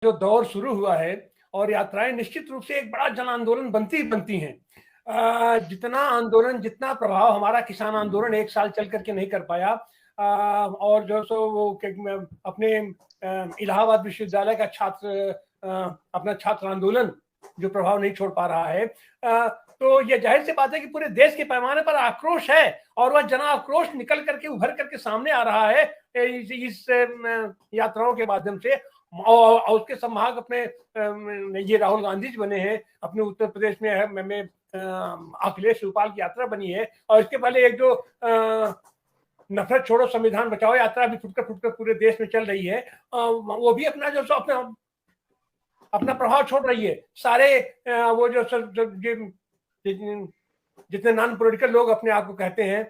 जो दौर शुरू हुआ है और यात्राएं निश्चित रूप से एक बड़ा जन आंदोलन बनती हैं। जितना आंदोलन, जितना प्रभाव हमारा किसान आंदोलन एक साल चल करके नहीं कर पाया, और जो सो वो अपने इलाहाबाद विश्वविद्यालय का छात्र अपना छात्र आंदोलन जो प्रभाव नहीं छोड़ पा रहा है, तो ये जाहिर सी बात है कि पूरे देश के पैमाने पर आक्रोश है और वह जन आक्रोश निकल करके उभर करके सामने आ रहा है इस यात्राओं के माध्यम से। और उसके संभाग अपने ये राहुल गांधी जी बने हैं, अपने उत्तर प्रदेश में अखिलेश रूपाल की यात्रा बनी है, और इसके पहले एक जो नफरत छोड़ो संविधान बचाओ यात्रा भी फुटकर पूरे देश में चल रही है, वो भी अपना जो अपना प्रभाव छोड़ रही है। सारे वो जो जितने नॉन पॉलिटिकल लोग अपने आप को कहते हैं,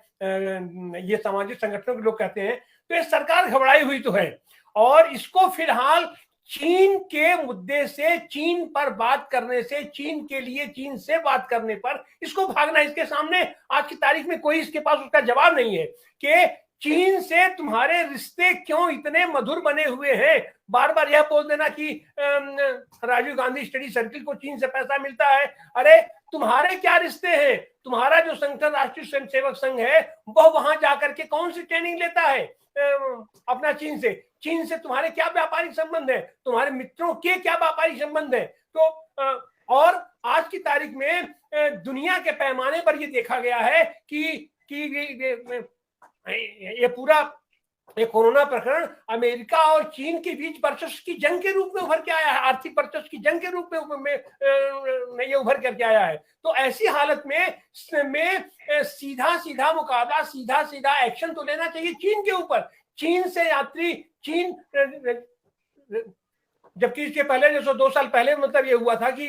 ये सामाजिक संगठनों के लोग कहते हैं, तो ये सरकार घबराई हुई तो है। और इसको फिलहाल चीन के मुद्दे से, चीन पर बात करने से, चीन के लिए चीन से बात करने पर इसको भागना, इसके सामने आज की तारीख में कोई इसके पास उसका जवाब नहीं है कि चीन से तुम्हारे रिश्ते क्यों इतने मधुर बने हुए हैं। बार बार यह बोल देना कि राजीव गांधी स्टडी सर्किल को चीन से पैसा मिलता है। अरे तुम्हारे क्या रिश्ते हैं? तुम्हारा जो संगठन राष्ट्रीय स्वयंसेवक संघ है वह वहां जाकर के कौन सी ट्रेनिंग लेता है अपना चीन से? चीन से तुम्हारे क्या व्यापारिक संबंध है? तुम्हारे मित्रों के क्या व्यापारिक संबंध है? तो और आज की तारीख में दुनिया के पैमाने पर यह देखा गया है कि ये पूरा ये कोरोना प्रकरण अमेरिका और चीन के बीच वर्चस्व की जंग के रूप में उभर के आया है, आर्थिक वर्चस्व की जंग के रूप में ये उभर करके आया है। तो ऐसी हालत में सीधा सीधा मुकाबला, सीधा सीधा एक्शन तो लेना चाहिए चीन के ऊपर। चीन से यात्री, चीन, जबकि इसके पहले जो 2 साल पहले मतलब ये हुआ था कि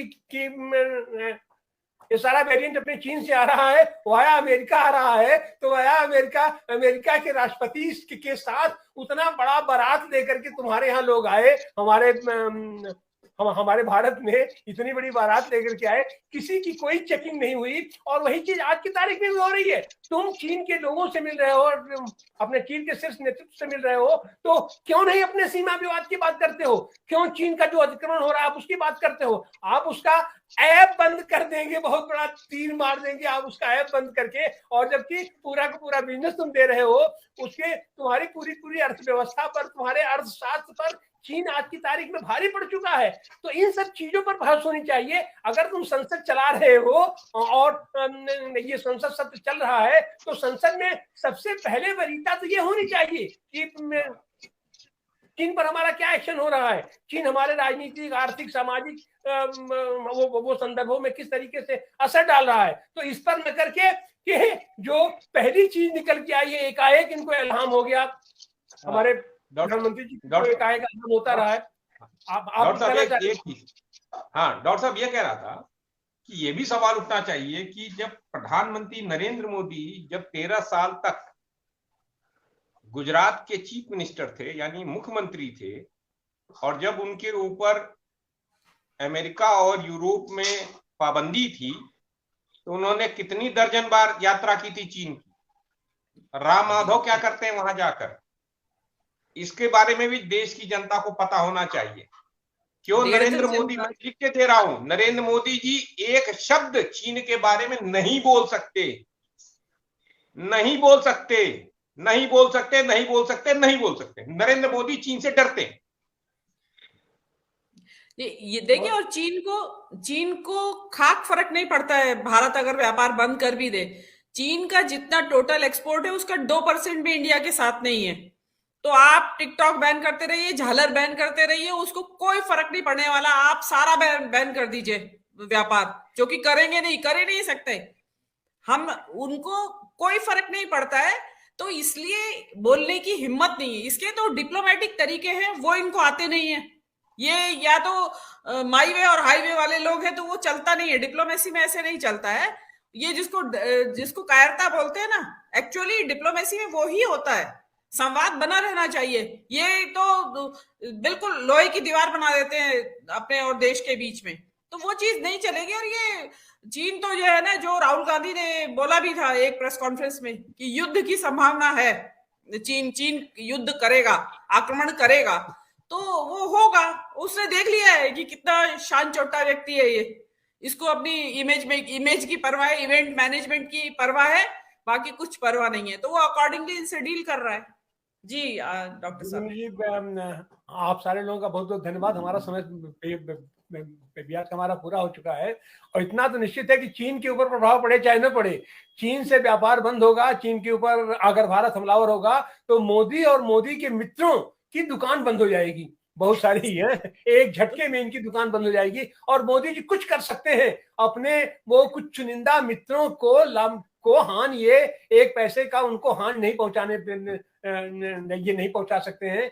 ये सारा वेरिएंट अपने चीन से आ रहा है, वाया अमेरिका आ रहा है, तो वाया अमेरिका के राष्ट्रपति के साथ उतना बड़ा बारात लेकर के तुम्हारे यहाँ लोग आए, हमारे भारत में इतनी बड़ी बारात लेकर के आए, किसी की कोई चेकिंग नहीं हुई। और वही चीज आज की तारीख में भी हो रही है। तुम चीन के लोगों से मिल रहे हो और अपने चीन के शीर्ष नेतृत्व से मिल रहे हो, तो क्यों नहीं अपने सीमा विवाद की बात करते हो? क्यों चीन का जो अतिक्रमण हो रहा है आप उसकी बात करते हो? आप उसका ऐप बंद कर देंगे, बहुत बड़ा तीर मार देंगे आप उसका ऐप बंद करके, और जबकि पूरा का पूरा बिजनेस तुम दे रहे हो उसके, तुम्हारी पूरी अर्थव्यवस्था पर, तुम्हारे अर्थशास्त्र पर चीन आज की तारीख में भारी पड़ चुका है। तो इन सब चीजों पर बहस होनी चाहिए। अगर तुम संसद चला रहे हो और ये संसद सत्र चल रहा है, तो संसद में सबसे पहले वरीयता तो ये होनी चाहिए कि चीन पर हमारा क्या एक्शन हो रहा है, चीन हमारे राजनीतिक, आर्थिक, सामाजिक वो संदर्भों में किस तरीके से असर डाल रहा है। तो इस पर न करके कि जो पहली चीज निकल के आई है, एकाएक इनको इल्हाम हो गया, हमारे प्रधानमंत्री जी को एकाएक इल्हाम होता रहा है। डॉक्टर साहब ये कह रहा था कि ये भी सवाल उठना चाहिए कि जब प्रधानमंत्री नरेंद्र मोदी जब 13 साल तक गुजरात के चीफ मिनिस्टर थे, यानी मुख्यमंत्री थे, और जब उनके ऊपर अमेरिका और यूरोप में पाबंदी थी, तो उन्होंने कितनी दर्जन बार यात्रा की थी चीन की। राम माधव क्या करते हैं वहां जाकर, इसके बारे में भी देश की जनता को पता होना चाहिए। क्यों नरेंद्र मोदी, मैं लिख के दे रहा हूं, नरेंद्र मोदी जी एक शब्द चीन के बारे में नहीं बोल सकते, नहीं बोल सकते, नहीं बोल सकते, नहीं बोल सकते, नहीं बोल सकते। नरेंद्र मोदी चीन से डरते हैं। ये देखिए, और चीन को खाक फर्क नहीं पड़ता है भारत अगर व्यापार बंद कर भी दे। चीन का जितना टोटल एक्सपोर्ट है उसका 2% भी इंडिया के साथ नहीं है। तो आप टिकटॉक बैन करते रहिए, झालर बैन करते रहिए, उसको कोई फर्क नहीं पड़ने वाला। आप सारा बैन कर दीजिए व्यापार, जो कि करेंगे नहीं, कर ही नहीं सकते हम, उनको कोई फर्क नहीं पड़ता है। तो इसलिए बोलने की हिम्मत नहीं है। इसके तो डिप्लोमेटिक तरीके हैं, वो इनको आते नहीं है। ये या तो माई वे और हाईवे वाले लोग हैं, तो वो चलता नहीं है, डिप्लोमेसी में ऐसे नहीं चलता है। ये जिसको कायरता बोलते हैं ना, एक्चुअली डिप्लोमेसी में वो ही होता है। संवाद बना रहना चाहिए। ये तो बिल्कुल लोहे की दीवार बना देते हैं अपने और देश के बीच में, तो वो चीज नहीं चलेगी। और ये चीन तो जो है ना, जो राहुल गांधी ने बोला भी था एक प्रेस कॉन्फ्रेंस में कि युद्ध की संभावना है, चीन युद्ध करेगा, आक्रमण करेगा। तो वो होगा। उसने देख लिया है कि कितना शान चोटा व्यक्ति है ये, इसको अपनी इमेज की परवाह है, इवेंट मैनेजमेंट की परवाह है, बाकी कुछ परवाह नहीं है, तो वो अकॉर्डिंगली इनसे डील कर रहा है। जी डॉक्टर साहब। जी, आप सारे लोगों का बहुत बहुत धन्यवाद। हमारा समय ब्याज का हमारा पूरा हो चुका है, और इतना तो निश्चित है कि चीन के ऊपर प्रभाव पड़े चाहे न पड़े, चीन से व्यापार बंद होगा। चीन के ऊपर अगर भारत हमलावर होगा तो मोदी और मोदी के मित्रों की दुकान बंद हो जाएगी, बहुत सारी है, एक झटके में इनकी दुकान बंद हो जाएगी। और मोदी जी कुछ कर सकते हैं, अपने वो कुछ चुनिंदा मित्रों को हानि, ये एक पैसे का उनको हानि नहीं पहुंचाने, ये नहीं पहुंचा सकते हैं।